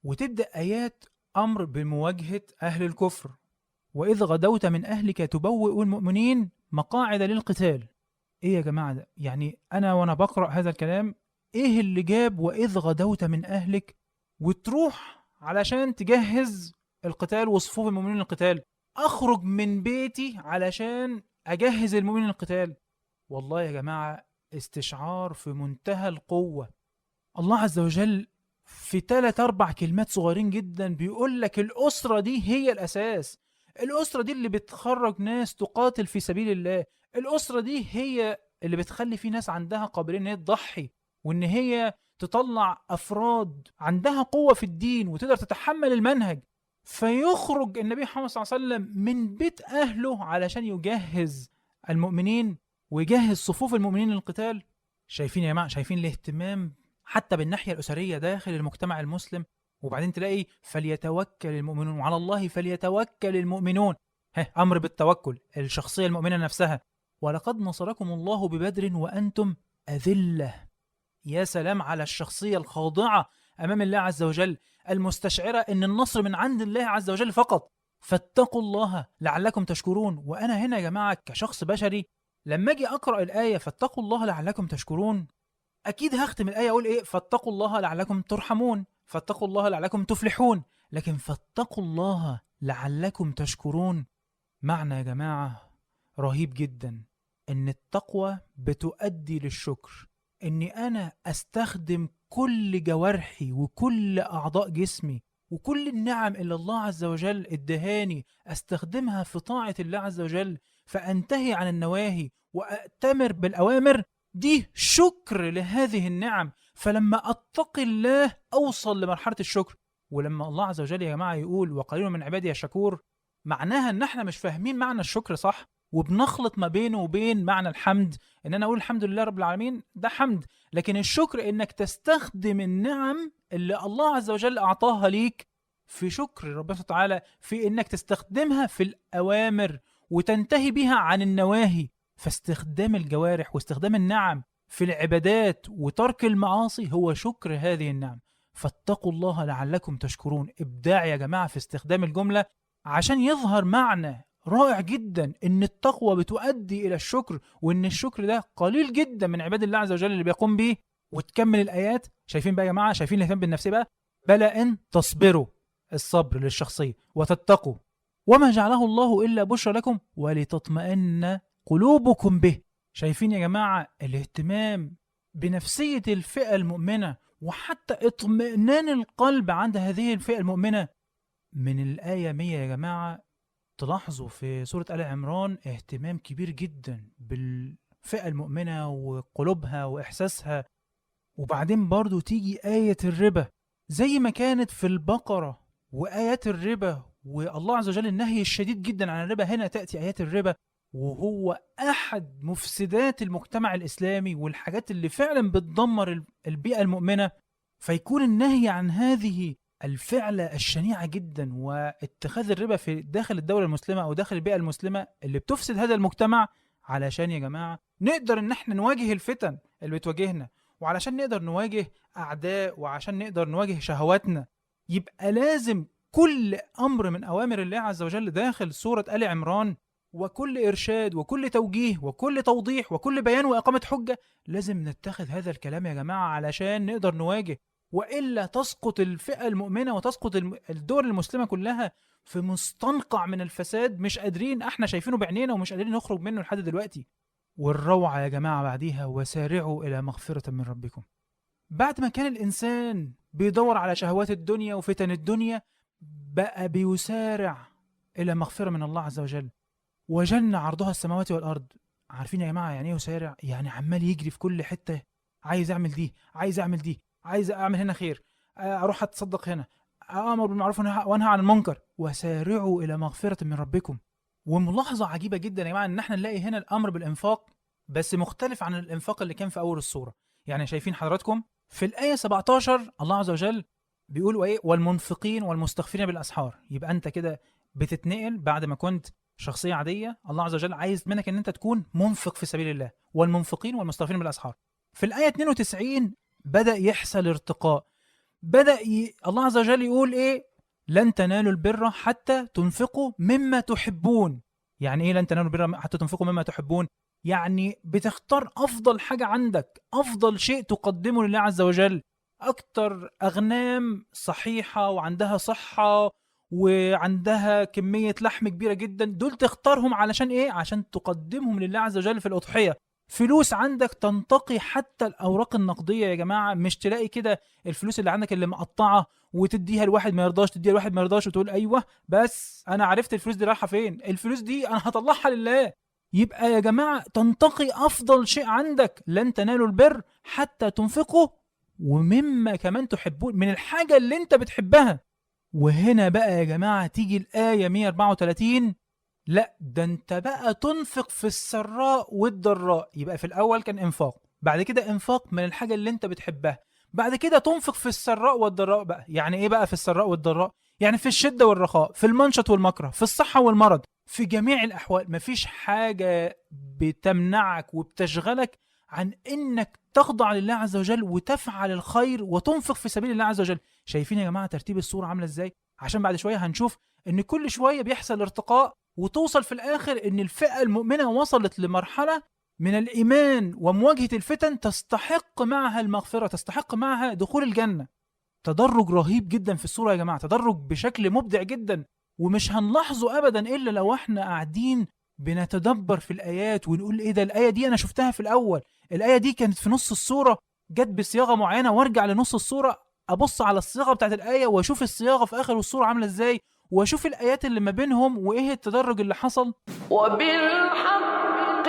وتبدأ آيات أمر بمواجهة أهل الكفر. وإذ غدوت من أهلك تبوئ المؤمنين مقاعد للقتال. إيه يا جماعة ده؟ يعني أنا وأنا بقرأ هذا الكلام، إيه اللي جاب وإذ غدوت من أهلك وتروح علشان تجهز القتال وصفوف المؤمنين للقتال؟ أخرج من بيتي علشان أجهز المؤمنين للقتال. والله يا جماعة استشعار في منتهى القوة. الله عز وجل في 3 4 كلمات صغيرين جدا بيقول لك الأسرة دي هي الأساس. الأسرة دي اللي بتخرج ناس تقاتل في سبيل الله. الأسرة دي هي اللي بتخلي في ناس عندها قابلية إن هي تضحي، وإن هي تطلع أفراد عندها قوة في الدين وتقدر تتحمل المنهج. فيخرج النبي محمد صلى الله عليه وسلم من بيت أهله علشان يجهز المؤمنين ويجهز صفوف المؤمنين للقتال. شايفين يا جماعة؟ شايفين الاهتمام حتى بالناحية الأسرية داخل المجتمع المسلم؟ وبعدين تلاقي فليتوكل المؤمنون وعلى الله فليتوكل المؤمنون. أمر بالتوكل الشخصية المؤمنة نفسها. ولقد نصركم الله ببدر وأنتم أذلة. يا سلام على الشخصية الخاضعة أمام الله عز وجل، المستشعرة أن النصر من عند الله عز وجل فقط. فاتقوا الله لعلكم تشكرون. وأنا هنا يا جماعة كشخص بشري لما أجي أقرأ الآية فاتقوا الله لعلكم تشكرون، أكيد هختم الآية أقول إيه؟ فاتقوا الله لعلكم ترحمون، فاتقوا الله لعلكم تفلحون. لكن فاتقوا الله لعلكم تشكرون معنى يا جماعة رهيب جدا. إن التقوى بتؤدي للشكر، إني أنا أستخدم كل جوارحي وكل أعضاء جسمي وكل النعم اللي الله عز وجل ادهاني أستخدمها في طاعة الله عز وجل، فأنتهي عن النواهي وأأتمر بالأوامر. دي شكر لهذه النعم. فلما أتقي الله أوصل لمرحلة الشكر. ولما الله عز وجل يا جماعة يقول وقليل من عبادي الشكور، معناها ان احنا مش فاهمين معنى الشكر صح، وبنخلط ما بينه وبين معنى الحمد. ان انا اقول الحمد لله رب العالمين ده حمد، لكن الشكر انك تستخدم النعم اللي الله عز وجل اعطاها ليك في شكر ربنا سبحانه وتعالى، في انك تستخدمها في الاوامر وتنتهي بها عن النواهي. فاستخدام الجوارح واستخدام النعم في العبادات وترك المعاصي هو شكر هذه النعم. فاتقوا الله لعلكم تشكرون. ابداع يا جماعة في استخدام الجملة عشان يظهر معنى رائع جدا، ان التقوى بتؤدي الى الشكر، وان الشكر ده قليل جدا من عباد الله عز وجل اللي بيقوم به. وتكمل الايات. شايفين بقى يا جماعه؟ شايفين الاهتمام بالنفس بقى؟ بلى ان تصبروا، الصبر للشخصيه، وتتقوا وما جعله الله الا بشرى لكم ولتطمئن قلوبكم به. شايفين يا جماعه الاهتمام بنفسيه الفئه المؤمنه وحتى اطمئنان القلب عند هذه الفئه المؤمنه؟ من الآية 100 يا جماعة تلاحظوا في سورة آل عمران اهتمام كبير جدا بالفئة المؤمنة وقلوبها وإحساسها. وبعدين برضو تيجي آية الربا زي ما كانت في البقرة وآيات الربا والله عز وجل النهي الشديد جدا عن الربا، هنا تأتي آيات الربا وهو أحد مفسدات المجتمع الإسلامي والحاجات اللي فعلا بتدمر البيئة المؤمنة. فيكون النهي عن هذه الفعلة الشنيعة جدا واتخاذ الربا في داخل الدولة المسلمة أو داخل البيئة المسلمة اللي بتفسد هذا المجتمع، علشان يا جماعة نقدر إن احنا نواجه الفتن اللي بتواجهنا، وعلشان نقدر نواجه أعداء، وعشان نقدر نواجه شهواتنا. يبقى لازم كل أمر من أوامر الله عز وجل داخل سورة آل عمران وكل إرشاد وكل توجيه وكل توضيح وكل بيان وإقامة حجة لازم نتخذ هذا الكلام يا جماعة علشان نقدر نواجه. وإلا تسقط الفئة المؤمنة وتسقط الدول المسلمة كلها في مستنقع من الفساد مش قادرين احنا شايفينه بعينينا ومش قادرين نخرج منه لحد دلوقتي. والروعة يا جماعة بعديها وسارعوا إلى مغفرة من ربكم. بعد ما كان الإنسان بيدور على شهوات الدنيا وفتن الدنيا، بقى بيسارع إلى مغفرة من الله عز وجل. وجنة عرضها السماوات والأرض. عارفين يا جماعة يعني ايه يسارع؟ يعني عمال يجري في كل حتة، عايز أعمل دي، عايز أعمل دي، عايز أعمل هنا خير، أروح أتصدق هنا، أمر بالمعروف وأنهى عن المنكر. وسارعوا إلى مغفرة من ربكم. وملاحظة عجيبة جدا يا جماعة إن احنا نلاقي هنا الأمر بالإنفاق بس مختلف عن الإنفاق اللي كان في أول السورة. يعني شايفين حضراتكم في الآية 17 الله عز وجل بيقول إيه؟ والمنفقين والمستغفرين بالأسحار. يبقى أنت كده بتتنقل بعد ما كنت شخصية عادية، الله عز وجل عايز منك ان انت تكون منفق في سبيل الله، والمنفقين والمستغفرين بالاسحار. في الآية 92 بدأ يحصل ارتقاء بدأ الله عز وجل يقول إيه؟ لن تنالوا البر حتى تنفقوا مما تحبون. يعني إيه لن تنالوا البر حتى تنفقوا مما تحبون؟ يعني بتختار أفضل حاجة عندك، أفضل شيء تقدمه لله عز وجل. أكتر أغنام صحيحة وعندها صحة وعندها كمية لحم كبيرة جدا، دول تختارهم علشان إيه؟ عشان تقدمهم لله عز وجل في الأضحية. فلوس عندك تنتقي حتى الأوراق النقدية يا جماعة، مش تلاقي كده الفلوس اللي عندك اللي مقطعة وتديها لواحد ما يرضاش، تديها لواحد ما يرضاش وتقول أيوه بس أنا عرفت الفلوس دي رايحة فين، الفلوس دي أنا هطلعها لله. يبقى يا جماعة تنتقي أفضل شيء عندك. لن تنالوا البر حتى تنفقوا ومما كمان تحبون، من الحاجة اللي انت بتحبها. وهنا بقى يا جماعة تيجي الآية 134، لا ده انت بقى تنفق في السراء والضراء. يبقى في الأول كان إنفاق، بعد كده إنفاق من الحاجة اللي انت بتحبها، بعد كده تنفق في السراء والضراء. بقى يعني ايه بقى في السراء والضراء؟ يعني في الشدة والرخاء، في المنشط والمكره، في الصحة والمرض، في جميع الأحوال. مفيش حاجة بتمنعك وبتشغلك عن انك تخضع لله عز وجل وتفعل الخير وتنفق في سبيل الله عز وجل. شايفين يا جماعة ترتيب الصورة عاملة ازاي؟ عشان بعد شوية هنشوف ان كل شوية بيحصل ارتقاء، وتوصل في الآخر ان الفئة المؤمنة وصلت لمرحلة من الإيمان ومواجهة الفتن تستحق معها المغفرة، تستحق معها دخول الجنة. تدرج رهيب جدا في الصورة يا جماعة، تدرج بشكل مبدع جدا، ومش هنلاحظه أبدا إلا لو احنا قاعدين بنتدبر في الآيات ونقول إيه ده، الآية دي أنا شفتها في الأول، الآية دي كانت في نص الصورة جت بصياغة معينة، وارجع لنص الصورة أبص على الصياغة بتاعت الآية وأشوف الصياغة في آخر الصورة عاملة إزاي، وأشوف الآيات اللي ما بينهم وإيه التدرج اللي حصل. وبالحق